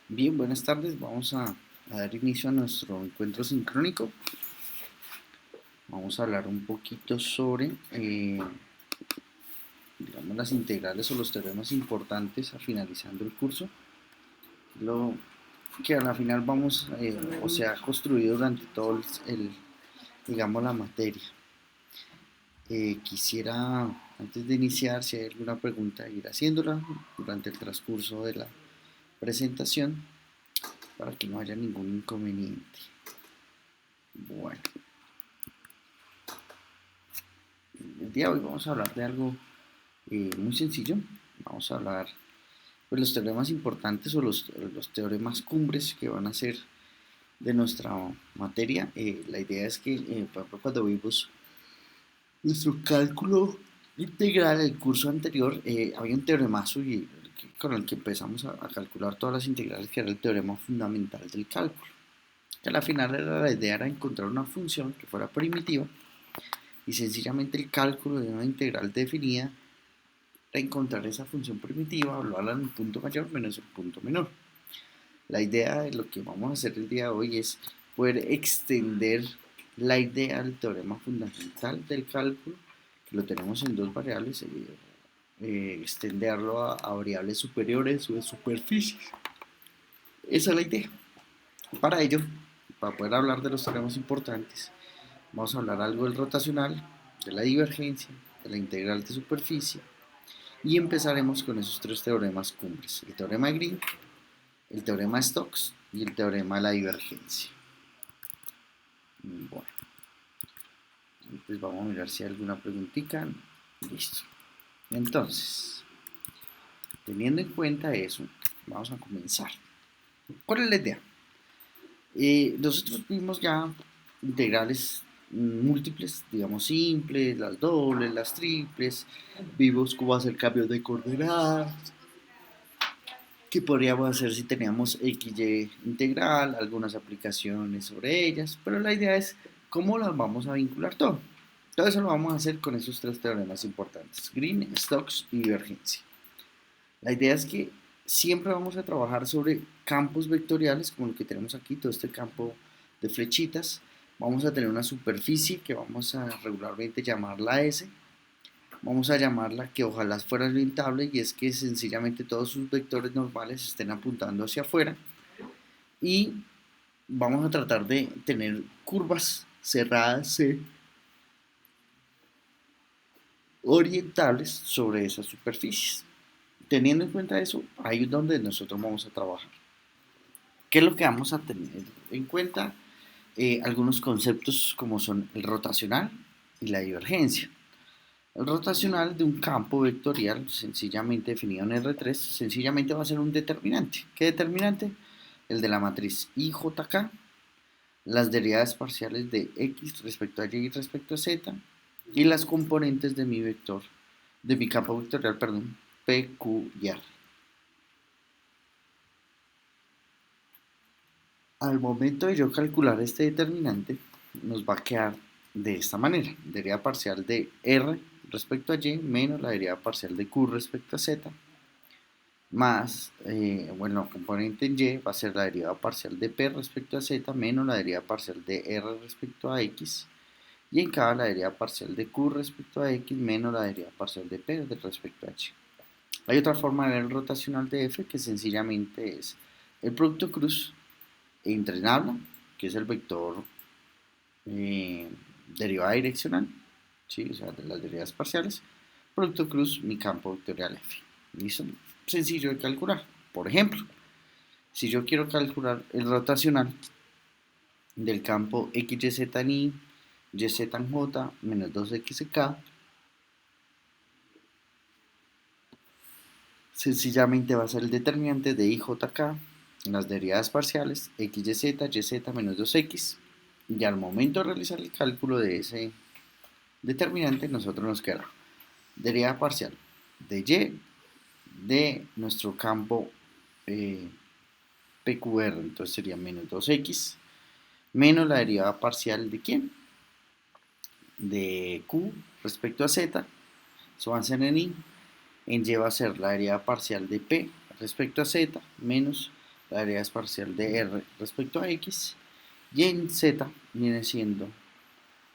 Bien, buenas tardes. Vamos a dar inicio a nuestro encuentro sincrónico. Vamos a hablar un poquito sobre, digamos, las integrales o los teoremas importantes a finalizando el curso. Lo que a la final vamos, o se ha construido durante todo digamos, la materia. Quisiera, antes de iniciar, si hay alguna pregunta, ir haciéndola durante el transcurso de la presentación para que no haya ningún inconveniente. Bueno, el día de hoy vamos a hablar de algo muy sencillo. Vamos a hablar de los teoremas importantes o los teoremas cumbres que van a ser de nuestra materia. La idea es que, por ejemplo, cuando vimos nuestro cálculo integral, el curso anterior, había un teoremazo con el que empezamos a calcular todas las integrales, que era el teorema fundamental del cálculo. Que a la final la idea era encontrar una función que fuera primitiva y sencillamente el cálculo de una integral definida era encontrar esa función primitiva, hablarla en el punto mayor menos el punto menor. La idea de lo que vamos a hacer el día de hoy es poder extender la idea del teorema fundamental del cálculo, que lo tenemos en dos variables, extenderlo a variables superiores o de superficies. Esa es la idea. Para ello, para poder hablar de los teoremas importantes, vamos a hablar algo del rotacional, de la divergencia, de la integral de superficie, y empezaremos con esos tres teoremas cumbres: el teorema de Green, el teorema de Stokes y el teorema de la divergencia. Bueno, entonces vamos a mirar si hay alguna preguntita. Listo. Entonces, teniendo en cuenta eso, vamos a comenzar. ¿Cuál es la idea? Nosotros vimos ya integrales múltiples, digamos simples, las dobles, las triples, vimos cómo hacer cambios de coordenadas, qué podríamos hacer si teníamos XY integral, algunas aplicaciones sobre ellas, pero la idea es cómo las vamos a vincular todo. Todo eso lo vamos a hacer con esos tres teoremas importantes: Green, Stokes y divergencia. La idea es que siempre vamos a trabajar sobre campos vectoriales, como el que tenemos aquí, todo este campo de flechitas. Vamos a tener una superficie que vamos a regularmente llamarla S. Vamos a llamarla, que ojalá fuera orientable, y es que sencillamente todos sus vectores normales estén apuntando hacia afuera. Y vamos a tratar de tener curvas cerradas C orientables sobre esas superficies. Teniendo en cuenta eso, ahí es donde nosotros vamos a trabajar. ¿Qué es lo que vamos a tener en cuenta? Algunos conceptos como son el rotacional y la divergencia. El rotacional de un campo vectorial sencillamente definido en R3 sencillamente va a ser un determinante. ¿Qué determinante? El de la matriz IJK, las derivadas parciales de X respecto a Y respecto a Z, y las componentes de mi vector, de mi campo vectorial, perdón, P, Q y R. Al momento de yo calcular este determinante, nos va a quedar de esta manera: derivada parcial de R respecto a Y menos la derivada parcial de Q respecto a Z, más, bueno, componente en Y va a ser la derivada parcial de P respecto a Z menos la derivada parcial de R respecto a X, y en K la derivada parcial de Q respecto a X menos la derivada parcial de P respecto a Y. Hay otra forma de ver el rotacional de F, que sencillamente es el producto cruz entre nabla, que es el vector eh, derivada direccional, ¿sí? O sea, de las derivadas parciales, producto cruz mi campo vectorial F. Y eso es sencillo de calcular. Por ejemplo, si yo quiero calcular el rotacional del campo XYZ en I, YZ en J, menos 2XK, sencillamente va a ser el determinante de IJK en las derivadas parciales XYZ, YZ menos 2X, y al momento de realizar el cálculo de ese determinante, nosotros nos queda derivada parcial de Y de nuestro campo PQR, entonces sería menos 2X, menos la derivada parcial de ¿quién? De Q respecto a Z, eso va a ser en Y va a ser la derivada parcial de P respecto a Z, menos la derivada parcial de r respecto a x, y en z viene siendo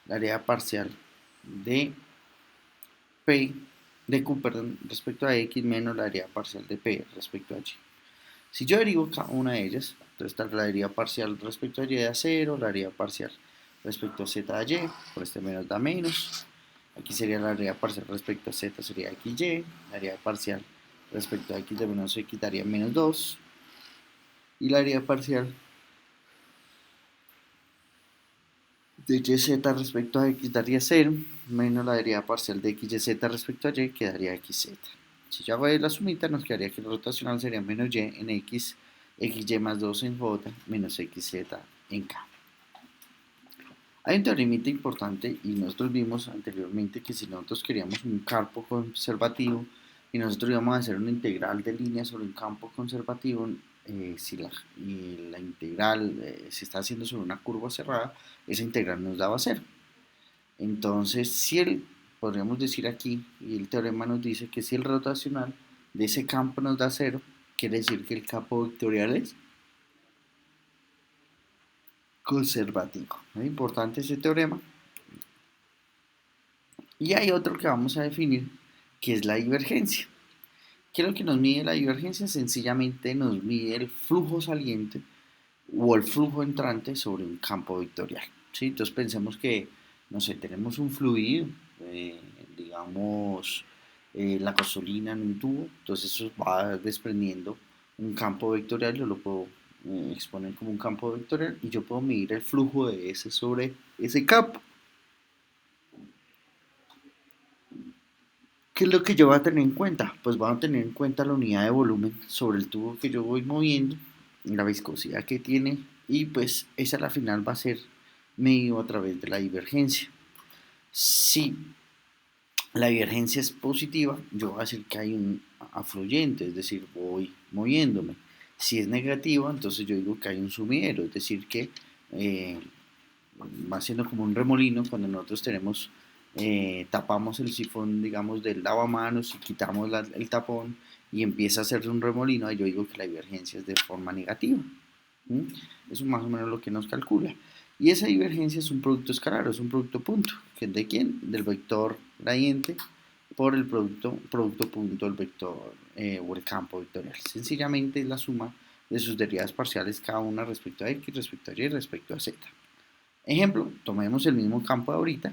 la derivada parcial de p de q, perdón, respecto a x menos la derivada parcial de p respecto a y. Si yo derivo cada una de ellas, entonces está la derivada parcial respecto a y da 0, la derivada parcial respecto a z da y, por este menos da menos. Aquí sería la derivada parcial respecto a z sería xy, la derivada parcial respecto a x de menos x daría menos 2, y la derivada parcial de yz respecto a x daría 0, menos la derivada parcial de xyz respecto a y quedaría xz. Si yo hago la sumita, nos quedaría que el rotacional sería menos y en x, xy más 2 en j, menos xz en k. Hay un teoremita importante y nosotros vimos anteriormente que si nosotros queríamos un campo conservativo y nosotros íbamos a hacer una integral de línea sobre un campo conservativo, si la integral se está haciendo sobre una curva cerrada, esa integral nos daba 0. Entonces, podríamos decir aquí, y el teorema nos dice que si el rotacional de ese campo nos da 0, quiere decir que el campo vectorial es conservativo. Es importante ese teorema. Y hay otro que vamos a definir, que es la divergencia. ¿Qué es lo que nos mide la divergencia? Sencillamente nos mide el flujo saliente o el flujo entrante sobre un campo vectorial. ¿Sí? Entonces pensemos que, no sé, tenemos un fluido, digamos, la gasolina en un tubo, entonces eso va desprendiendo un campo vectorial, yo lo puedo exponer como un campo vectorial y yo puedo medir el flujo de ese sobre ese campo. ¿Qué es lo que yo voy a tener en cuenta? Pues voy a tener en cuenta la unidad de volumen sobre el tubo que yo voy moviendo, la viscosidad que tiene, y pues esa a la final va a ser medido a través de la divergencia. Si la divergencia es positiva, yo voy a decir que hay un afluyente, es decir, voy moviéndome. Si es negativa, entonces yo digo que hay un sumidero, es decir, que eh, va siendo como un remolino cuando nosotros tenemos, tapamos el sifón, digamos, del lavamanos y quitamos el tapón y empieza a hacerse un remolino, y yo digo que la divergencia es de forma negativa. ¿Mm? Eso es más o menos lo que nos calcula. Y esa divergencia es un producto escalar, es un producto punto. ¿Que es de quién? Del vector gradiente por el producto punto del vector o el campo vectorial. Sencillamente es la suma de sus derivadas parciales cada una respecto a x, respecto a y, respecto a z. Ejemplo, tomemos el mismo campo de ahorita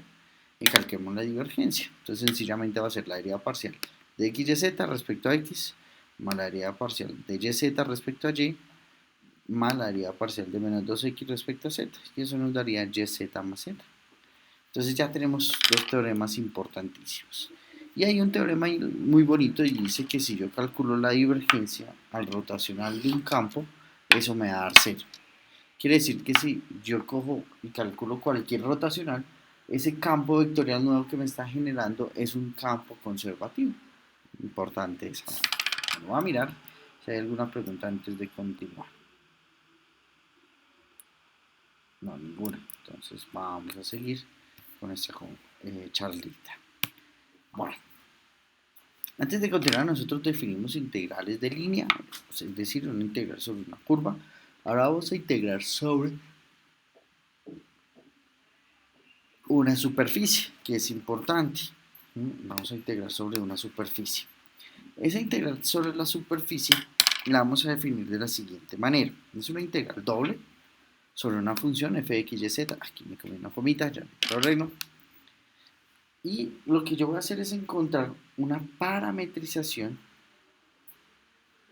y calquemos la divergencia. Entonces sencillamente va a ser la derivada parcial de x y z respecto a x más la derivada parcial de y z respecto a y más la derivada parcial de menos 2x respecto a z, y eso nos daría yz más z. Entonces ya tenemos dos teoremas importantísimos. Y hay un teorema muy bonito y dice que si yo calculo la divergencia al rotacional de un campo, eso me va a dar 0. Quiere decir que si yo cojo y calculo cualquier rotacional, ese campo vectorial nuevo que me está generando es un campo conservativo. Importante eso. Bueno, voy a mirar si hay alguna pregunta antes de continuar. No, ninguna. Entonces vamos a seguir con esta charlita. Bueno, antes de continuar, nosotros definimos integrales de línea, es decir, una integral sobre una curva. Ahora vamos a integrar sobre una superficie, que es importante. Vamos a integrar sobre una superficie. Esa integral sobre la superficie la vamos a definir de la siguiente manera. Es una integral doble sobre una función f de x, y, z. Aquí me comí una comita, ya lo arreglo. Y lo que yo voy a hacer es encontrar una parametrización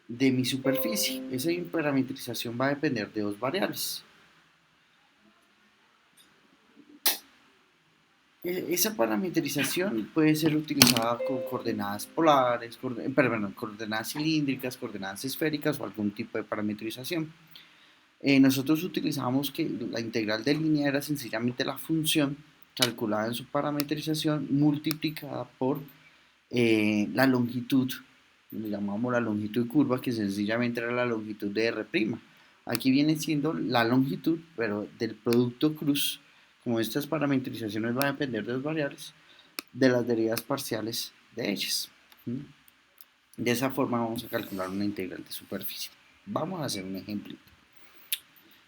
de mi superficie. Esa parametrización va a depender de dos variables. Esa parametrización puede ser utilizada con coordenadas polares, coordenadas cilíndricas, coordenadas esféricas o algún tipo de parametrización. Nosotros utilizamos que la integral de línea era sencillamente la función calculada en su parametrización multiplicada por la longitud, le llamamos la longitud curva, que sencillamente era la longitud de R'. Aquí viene siendo la longitud, pero del producto cruz, como estas parametrizaciones van a depender de dos variables, de las derivadas parciales de ellas. De esa forma vamos a calcular una integral de superficie. Vamos a hacer un ejemplito.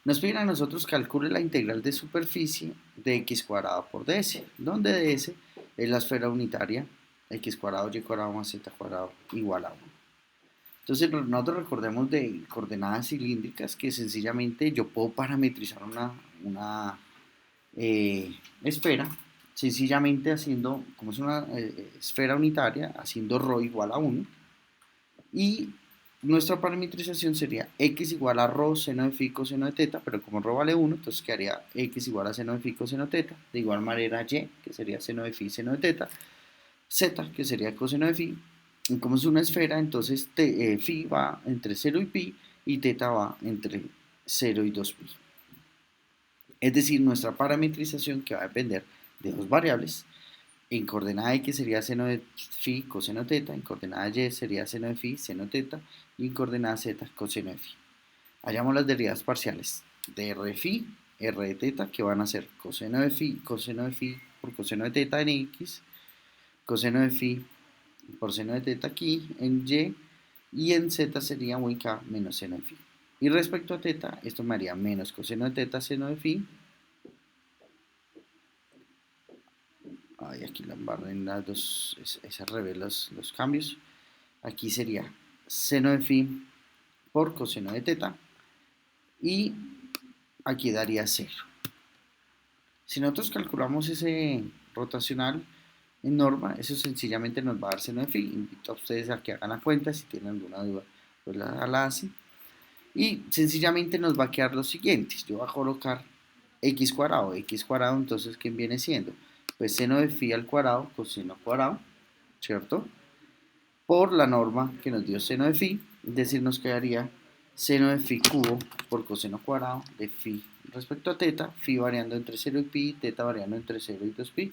Nos piden a nosotros calcule la integral de superficie de x cuadrado por ds, donde ds es la esfera unitaria, x cuadrado y cuadrado más z cuadrado igual a 1. Entonces nosotros recordemos de coordenadas cilíndricas que sencillamente yo puedo parametrizar una esfera, sencillamente haciendo, como es una esfera unitaria, haciendo ρ igual a 1, y nuestra parametrización sería x igual a ρ seno de phi coseno de teta, pero como ρ vale 1, entonces quedaría x igual a seno de phi coseno de teta, de igual manera y, que sería seno de phi seno de teta, z, que sería coseno de phi, y como es una esfera, entonces phi va entre 0 y pi, y teta va entre 0 y 2 pi. Es decir, nuestra parametrización, que va a depender de dos variables, en coordenada x sería seno de phi coseno teta, en coordenada y sería seno de phi seno teta, y en coordenada z coseno de phi. Hallamos las derivadas parciales de r de phi, r de teta, que van a ser coseno de phi por coseno de teta en x, coseno de phi por seno de teta aquí en y en z sería muy k menos seno de phi. Y respecto a teta, esto me haría menos coseno de teta seno de phi. Ay, aquí la embarré en las dos, es al revés los cambios. Aquí sería seno de phi por coseno de teta y aquí daría 0. Si nosotros calculamos ese rotacional en norma, eso sencillamente nos va a dar seno de phi. Invito a ustedes a que hagan la cuenta, si tienen alguna duda, pues la hacen. Y sencillamente nos va a quedar lo siguiente. Yo voy a colocar x cuadrado, entonces ¿qué viene siendo? Pues seno de phi al cuadrado, coseno cuadrado, ¿cierto? Por la norma que nos dio seno de phi, es decir, nos quedaría seno de phi cubo por coseno cuadrado de phi respecto a teta, phi variando entre 0 y pi, teta variando entre 0 y 2 pi.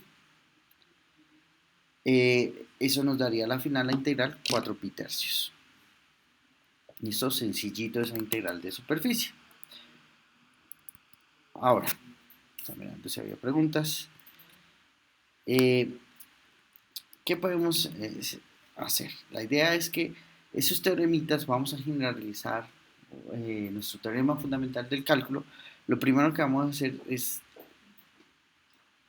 Eso nos daría a la final la integral 4 pi tercios. Listo, sencillito esa integral de superficie. Ahora, están mirando si había preguntas. ¿Qué podemos hacer? La idea es que esos teoremitas vamos a generalizar nuestro teorema fundamental del cálculo. Lo primero que vamos a hacer es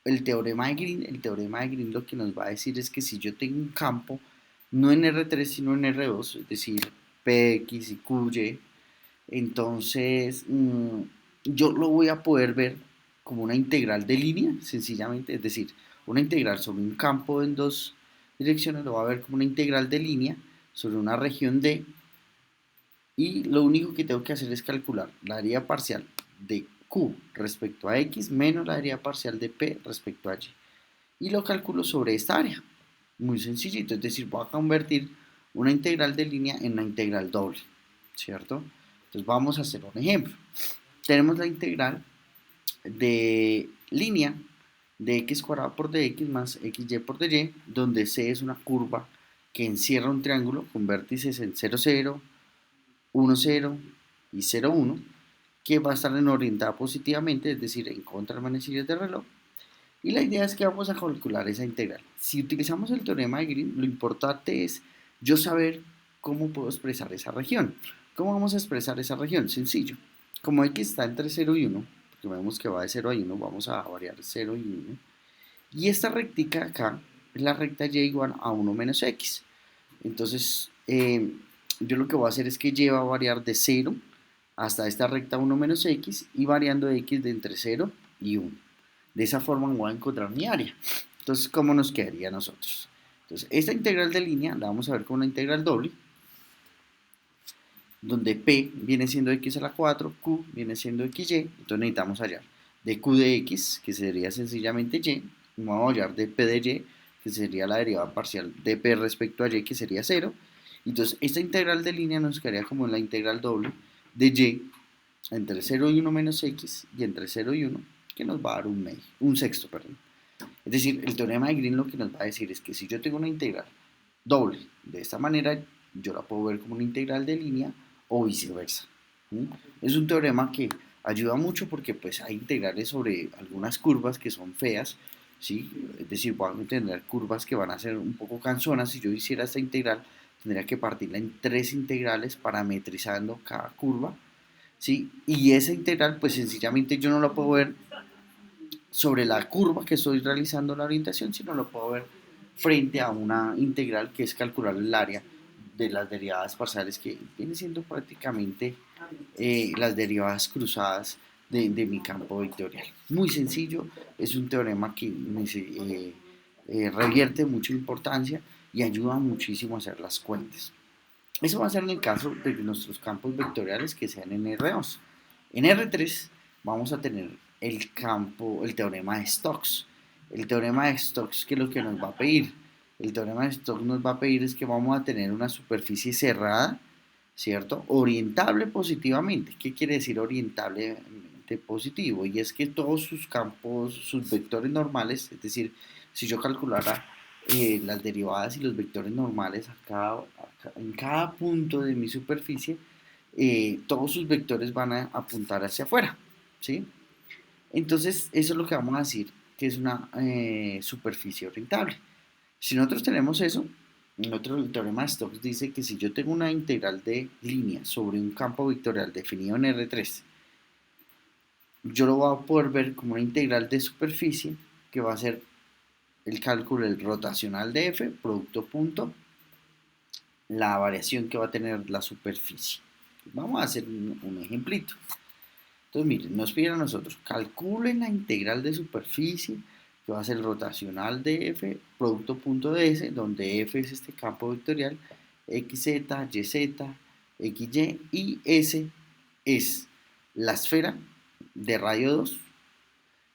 el teorema de Green. El teorema de Green lo que nos va a decir es que si yo tengo un campo, no en R3 sino en R2, es decir, Px y Qy, entonces yo lo voy a poder ver como una integral de línea, sencillamente, es decir, una integral sobre un campo en dos direcciones, lo va a ver como una integral de línea sobre una región D, y lo único que tengo que hacer es calcular la deriva parcial de Q respecto a X menos la deriva parcial de P respecto a Y. Y lo calculo sobre esta área. Muy sencillito, es decir, voy a convertir una integral de línea en una integral doble, ¿cierto? Entonces vamos a hacer un ejemplo. Tenemos la integral de línea de x cuadrado por dx más xy por dy, donde c es una curva que encierra un triángulo con vértices en 0, 0, 1, 0 y 0, 1, que va a estar orientada positivamente, es decir, en contra de manecillas de reloj. Y la idea es que vamos a calcular esa integral. Si utilizamos el teorema de Green, lo importante es yo saber cómo puedo expresar esa región. ¿Cómo vamos a expresar esa región? Sencillo. Como x está entre 0 y 1, porque vemos que va de 0 a 1, vamos a variar 0 y 1. Y esta rectica acá es la recta y igual a 1 menos x. Entonces, yo lo que voy a hacer es que y va a variar de 0 hasta esta recta 1 menos x y variando x de entre 0 y 1. De esa forma voy a encontrar mi área. Entonces, ¿cómo nos quedaría a nosotros? Entonces, esta integral de línea la vamos a ver como una integral doble, donde P viene siendo x a la 4, Q viene siendo xy, entonces necesitamos hallar de Q de x, que sería sencillamente y, vamos a hallar de P de y, que sería la derivada parcial de P respecto a y, que sería 0. Entonces, esta integral de línea nos quedaría como la integral doble de y entre 0 y 1 menos x y entre 0 y 1, que nos va a dar un sexto, perdón. Es decir, el teorema de Green lo que nos va a decir es que si yo tengo una integral doble de esta manera, yo la puedo ver como una integral de línea o viceversa. ¿Sí? Es un teorema que ayuda mucho porque pues hay integrales sobre algunas curvas que son feas, ¿sí? Es decir, van a tener curvas que van a ser un poco cansonas. Si yo hiciera esta integral, tendría que partirla en 3 integrales parametrizando cada curva, ¿sí? Y esa integral, pues sencillamente yo no la puedo ver sobre la curva que estoy realizando la orientación, sino lo puedo ver frente a una integral que es calcular el área de las derivadas parciales, que viene siendo prácticamente las derivadas cruzadas de mi campo vectorial. Muy sencillo, es un teorema que revierte mucha importancia y ayuda muchísimo a hacer las cuentas. Eso va a ser en el caso de nuestros campos vectoriales que sean en R2. En R3 vamos a tener el teorema de Stokes. El teorema de Stokes, ¿qué es lo que nos va a pedir? El teorema de Stokes nos va a pedir es que vamos a tener una superficie cerrada, ¿cierto? Orientable positivamente. ¿Qué quiere decir orientablemente positivo? Y es que todos sus campos, sus vectores normales, es decir, si yo calculara las derivadas y los vectores normales en cada punto de mi superficie, todos sus vectores van a apuntar hacia afuera, ¿sí? Entonces, eso es lo que vamos a decir que es una superficie orientable. Si nosotros tenemos eso, el teorema de Stokes dice que si yo tengo una integral de línea sobre un campo vectorial definido en R3, yo lo voy a poder ver como una integral de superficie que va a ser el cálculo del rotacional de f, producto punto, la variación que va a tener la superficie. Vamos a hacer un ejemplito. Entonces, miren, nos piden a nosotros, calculen la integral de superficie, que va a ser el rotacional de f, producto punto de s, donde f es este campo vectorial, xz, yz, xy, y s es la esfera de radio 2,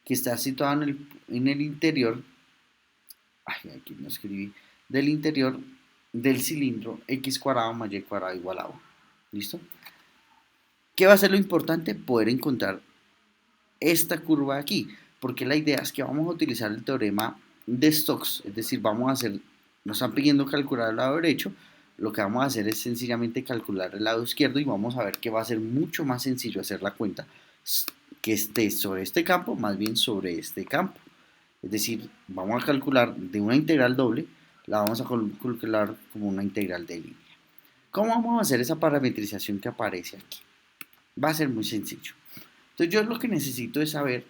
que está situada en el interior, aquí no escribí, del interior del cilindro x cuadrado más y cuadrado igual a 1. ¿Listo? ¿Qué va a ser lo importante? Poder encontrar esta curva aquí, porque la idea es que vamos a utilizar el teorema de Stokes, es decir, nos están pidiendo calcular el lado derecho, lo que vamos a hacer es sencillamente calcular el lado izquierdo y vamos a ver que va a ser mucho más sencillo hacer la cuenta que esté sobre este campo, más bien sobre este campo. Es decir, vamos a calcular de una integral doble, la vamos a calcular como una integral de línea. ¿Cómo vamos a hacer esa parametrización que aparece aquí? Va a ser muy sencillo. Entonces yo lo que necesito es saber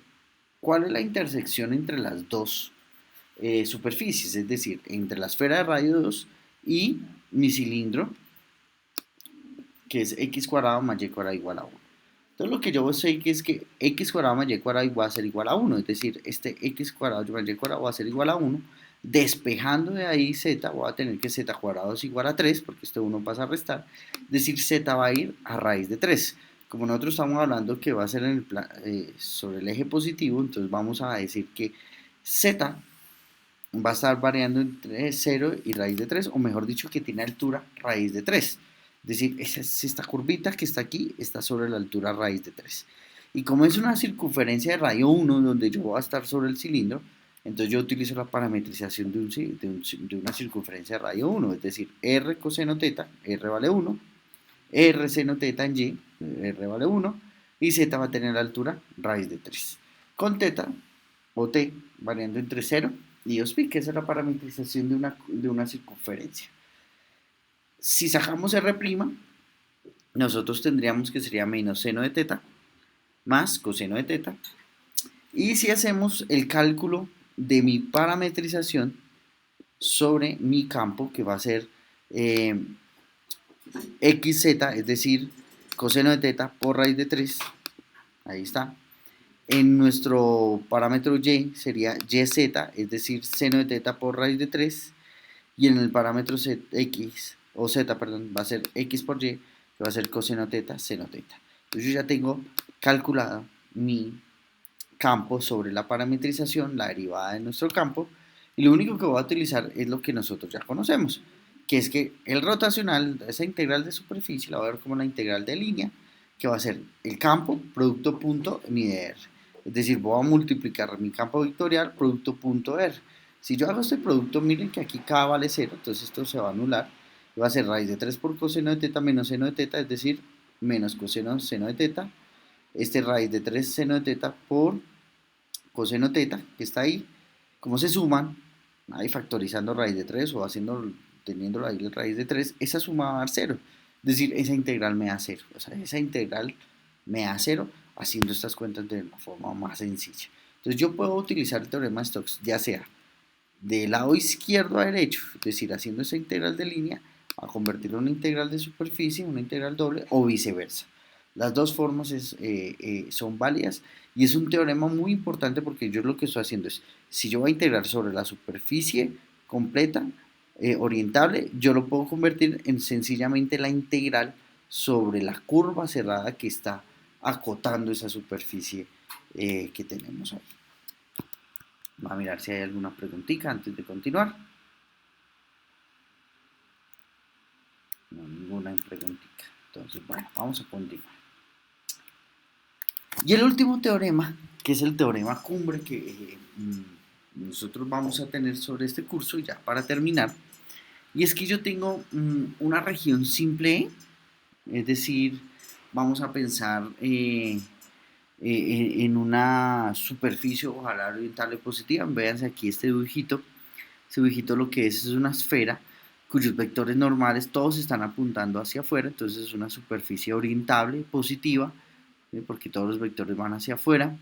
cuál es la intersección entre las dos superficies, es decir, entre la esfera de radio 2 y mi cilindro, que es x cuadrado más y cuadrado igual a 1. Entonces lo que yo sé que es que x cuadrado más y cuadrado va a ser igual a 1, es decir, este x cuadrado más y cuadrado va a ser igual a 1. Despejando de ahí z, voy a tener que z cuadrado es igual a 3, porque este 1 pasa a restar, es decir, z va a ir a raíz de 3. Como nosotros estamos hablando que va a ser sobre el eje positivo, entonces vamos a decir que z va a estar variando entre 0 y raíz de 3, o mejor dicho, que tiene altura raíz de 3. Es decir, esta curvita que está aquí está sobre la altura raíz de 3. Y como es una circunferencia de radio 1, donde yo voy a estar sobre el cilindro, entonces yo utilizo la parametrización de una circunferencia de radio 1, es decir, r coseno teta, r vale 1, r seno teta en y, r vale 1, y z va a tener la altura raíz de 3. Con teta, o t, variando entre 0 y 2pi, que es la parametrización de una circunferencia. Si sacamos r', nosotros tendríamos que sería menos seno de teta más coseno de teta. Y si hacemos el cálculo de mi parametrización sobre mi campo, que va a ser xz, es decir, coseno de teta por raíz de 3, ahí está. En nuestro parámetro y sería yz, es decir, seno de teta por raíz de 3. Y en el parámetro x, o z, perdón, va a ser x por y, que va a ser coseno teta, seno teta. Entonces yo ya tengo calculado mi campo sobre la parametrización, la derivada de nuestro campo, y lo único que voy a utilizar es lo que nosotros ya conocemos, que es que el rotacional, esa integral de superficie, la voy a ver como la integral de línea, que va a ser el campo, producto punto, mi dr. Es decir, voy a multiplicar mi campo vectorial, producto punto r. Si yo hago este producto, miren que aquí k vale 0, entonces esto se va a anular. Va a ser raíz de 3 por coseno de teta menos seno de teta, es decir, menos coseno seno de teta. Este raíz de 3 seno de teta por coseno teta, que está ahí. Como se suman, ahí factorizando raíz de 3 o haciendo teniendo ahí la raíz de 3, esa suma va a dar 0. Es decir, esa integral me da 0. O sea, esa integral me da 0 haciendo estas cuentas de una forma más sencilla. Entonces yo puedo utilizar el teorema de Stokes, ya sea del lado izquierdo a derecho, es decir, haciendo esa integral de línea, a convertirlo en una integral de superficie, una integral doble, o viceversa. Las dos formas son válidas y es un teorema muy importante porque yo lo que estoy haciendo es, si yo voy a integrar sobre la superficie completa, orientable, yo lo puedo convertir en sencillamente la integral sobre la curva cerrada que está acotando esa superficie que tenemos ahí. Vamos a mirar si hay alguna preguntita antes de continuar. No, ninguna preguntita. Entonces, bueno, vamos a continuar. Y el último teorema, que es el teorema cumbre que nosotros vamos a tener sobre este curso, ya para terminar, y es que yo tengo una región simple, es decir, vamos a pensar en una superficie ojalá oriental positiva. Véanse aquí este dibujito. Este dibujito lo que es una esfera cuyos vectores normales todos están apuntando hacia afuera, entonces es una superficie orientable positiva, porque todos los vectores van hacia afuera.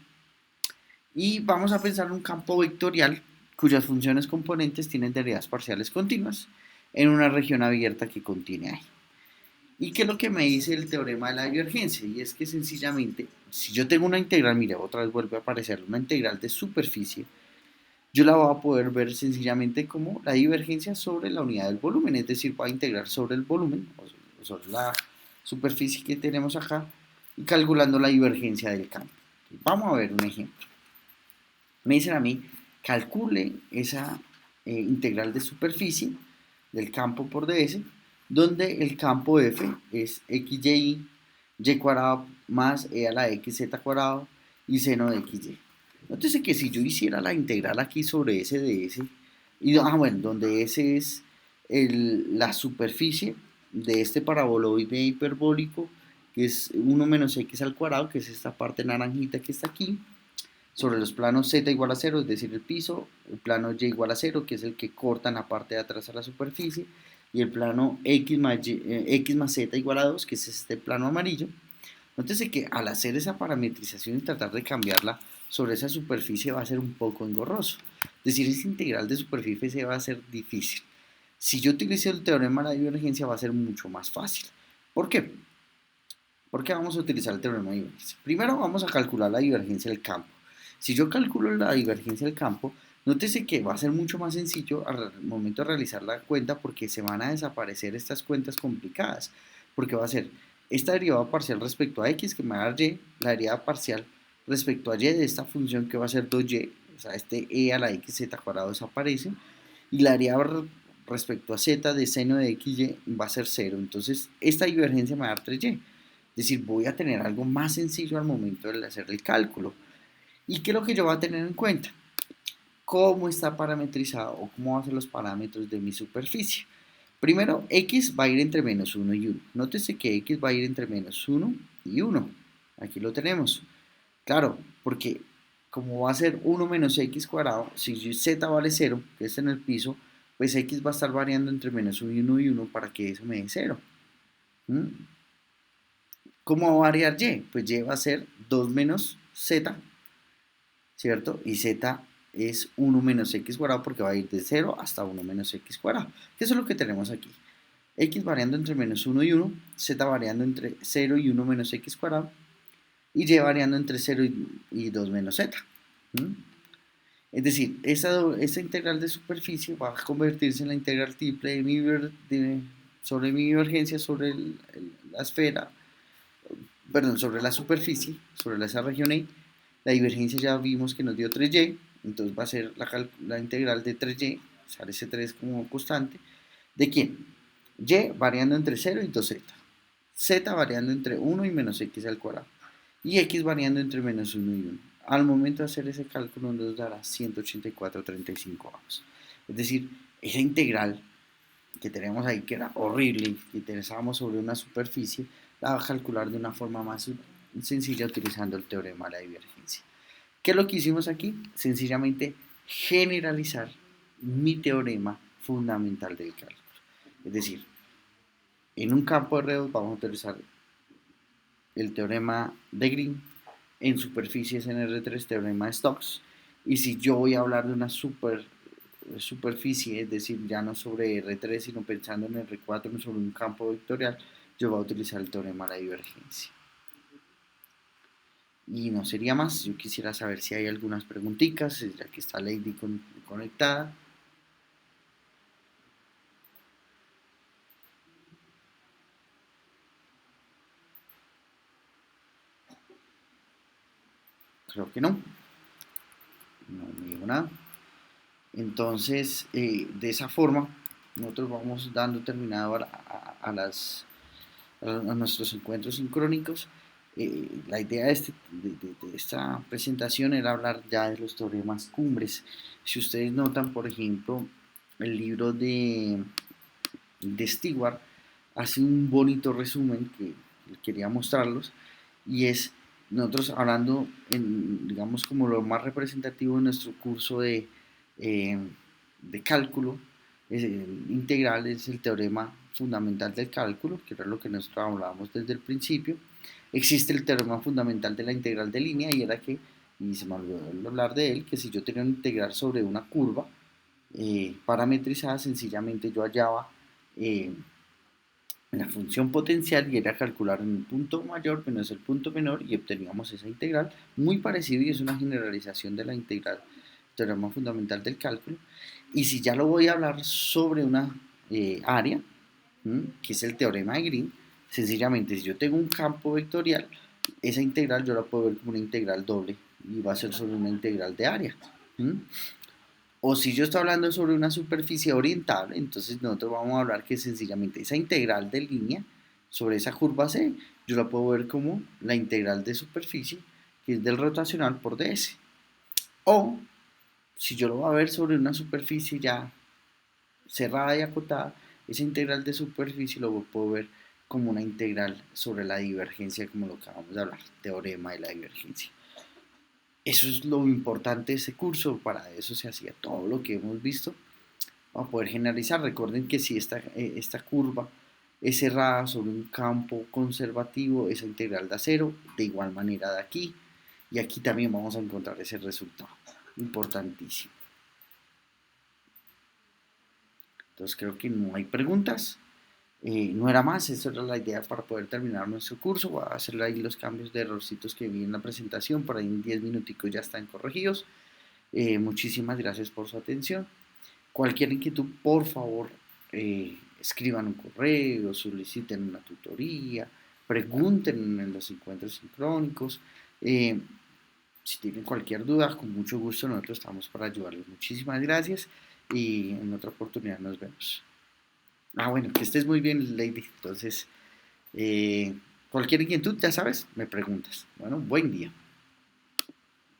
Y vamos a pensar en un campo vectorial cuyas funciones componentes tienen derivadas parciales continuas en una región abierta que contiene ahí. ¿Y qué es lo que me dice el teorema de la divergencia? Y es que sencillamente, si yo tengo una integral, mira, otra vez vuelve a aparecer una integral de superficie, yo la voy a poder ver sencillamente como la divergencia sobre la unidad del volumen, es decir, voy a integrar sobre el volumen, o sobre la superficie que tenemos acá, y calculando la divergencia del campo. Vamos a ver un ejemplo. Me dicen a mí, calcule esa integral de superficie del campo por ds, donde el campo f es xy, y cuadrado más e a la xz cuadrado y seno de xy. Nótese que si yo hiciera la integral aquí sobre ese ds, y, bueno, donde ese es la superficie de este paraboloide hiperbólico, que es 1 menos x al cuadrado, que es esta parte naranjita que está aquí, sobre los planos z igual a 0, es decir, el piso, el plano y igual a 0, que es el que corta en la parte de atrás a la superficie, y el plano x más z igual a 2, que es este plano amarillo. Nótese que al hacer esa parametrización y tratar de cambiarla sobre esa superficie va a ser un poco engorroso. Es decir, esa integral de superficie va a ser difícil. Si yo utilizo el teorema de la divergencia va a ser mucho más fácil. ¿Por qué? Porque vamos a utilizar el teorema de divergencia. Primero vamos a calcular la divergencia del campo. Si yo calculo la divergencia del campo, nótese que va a ser mucho más sencillo al momento de realizar la cuenta porque se van a desaparecer estas cuentas complicadas. Porque va a ser esta derivada parcial respecto a x que me va a dar y, la derivada parcial respecto a y de esta función que va a ser 2y, o sea, este e a la xz cuadrado desaparece, y la derivada respecto a z de seno de xy va a ser 0. Entonces, esta divergencia me va a dar 3y. Es decir, voy a tener algo más sencillo al momento de hacer el cálculo. ¿Y qué es lo que yo voy a tener en cuenta? Cómo está parametrizado o cómo van a ser los parámetros de mi superficie. Primero, x va a ir entre menos 1 y 1. Nótese que x va a ir entre menos 1 y 1. Aquí lo tenemos. Claro, porque como va a ser 1 menos x cuadrado, si z vale 0, que es en el piso, pues x va a estar variando entre menos 1 y 1 y 1 para que eso me dé 0. ¿Cómo va a variar y? Pues y va a ser 2 menos z, ¿cierto? Y z es 1 menos x cuadrado porque va a ir de 0 hasta 1 menos x cuadrado. Eso es lo que tenemos aquí. X variando entre menos 1 y 1, z variando entre 0 y 1 menos x cuadrado, y y variando entre 0 y 2 menos z. Es decir, esa integral de superficie va a convertirse en la integral triple sobre mi divergencia sobre la esfera, perdón, sobre la superficie, sobre esa región E. La divergencia ya vimos que nos dio 3y, entonces va a ser la integral de 3y, sale ese 3 como constante. ¿De quién? Y variando entre 0 y 2z. Z variando entre 1 y menos x al cuadrado. Y x variando entre menos 1 y 1. Al momento de hacer ese cálculo nos dará 184,35 avos. Es decir, esa integral que tenemos ahí, que era horrible, que interesábamos sobre una superficie, la va a calcular de una forma más sencilla utilizando el teorema de la divergencia. ¿Qué es lo que hicimos aquí? Sencillamente generalizar mi teorema fundamental del cálculo. Es decir, en un campo de R2 vamos a utilizar el teorema de Green, en superficies en R3 teorema de Stokes, y si yo voy a hablar de una superficie, es decir, ya no sobre R3, sino pensando en R4, no sobre un campo vectorial, yo voy a utilizar el teorema de la divergencia. Y no sería más, yo quisiera saber si hay algunas preguntitas, ya que está Lady conectada. Creo que no, no me digo nada. Entonces, de esa forma, nosotros vamos dando terminado a nuestros encuentros sincrónicos. La idea de esta presentación era hablar ya de los teoremas cumbres. Si ustedes notan, por ejemplo, el libro de Stewart hace un bonito resumen que quería mostrarlos, y es nosotros hablando, digamos, como lo más representativo de nuestro curso eh, de cálculo integral, es el teorema fundamental del cálculo, que era lo que nosotros hablábamos desde el principio. Existe el teorema fundamental de la integral de línea, y era que, y se me olvidó hablar de él, que si yo tenía una integral sobre una curva parametrizada, sencillamente yo hallaba eh, la función potencial y era calcular en el punto mayor menos el punto menor, y obteníamos esa integral muy parecido, y es una generalización de la integral, teorema fundamental del cálculo. Y si ya lo voy a hablar sobre una área, que es el teorema de Green, sencillamente si yo tengo un campo vectorial, esa integral yo la puedo ver como una integral doble, y va a ser sobre una integral de área. O si yo estoy hablando sobre una superficie orientable, entonces nosotros vamos a hablar que sencillamente esa integral de línea sobre esa curva C, yo la puedo ver como la integral de superficie, que es del rotacional por ds. O si yo lo voy a ver sobre una superficie ya cerrada y acotada, esa integral de superficie lo puedo ver como una integral sobre la divergencia, como lo que acabamos de hablar, teorema de la divergencia. Eso es lo importante de ese curso, para eso se hacía todo lo que hemos visto, para poder generalizar. Recuerden que si esta curva es cerrada sobre un campo conservativo, esa integral da cero, de igual manera de aquí, y aquí también vamos a encontrar ese resultado, importantísimo. Entonces creo que no hay preguntas. No era más, esa era la idea para poder terminar nuestro curso. Voy a hacer ahí los cambios de errorcitos que vi en la presentación, por ahí en 10 minuticos ya están corregidos. Muchísimas gracias por su atención. Cualquier inquietud, por favor, escriban un correo, soliciten una tutoría, pregunten en los encuentros sincrónicos. Si tienen cualquier duda, con mucho gusto nosotros estamos para ayudarles. Muchísimas gracias, y en otra oportunidad nos vemos. Bueno, que estés muy bien, Lady. Entonces, cualquier inquietud, ya sabes, me preguntas. Bueno, buen día.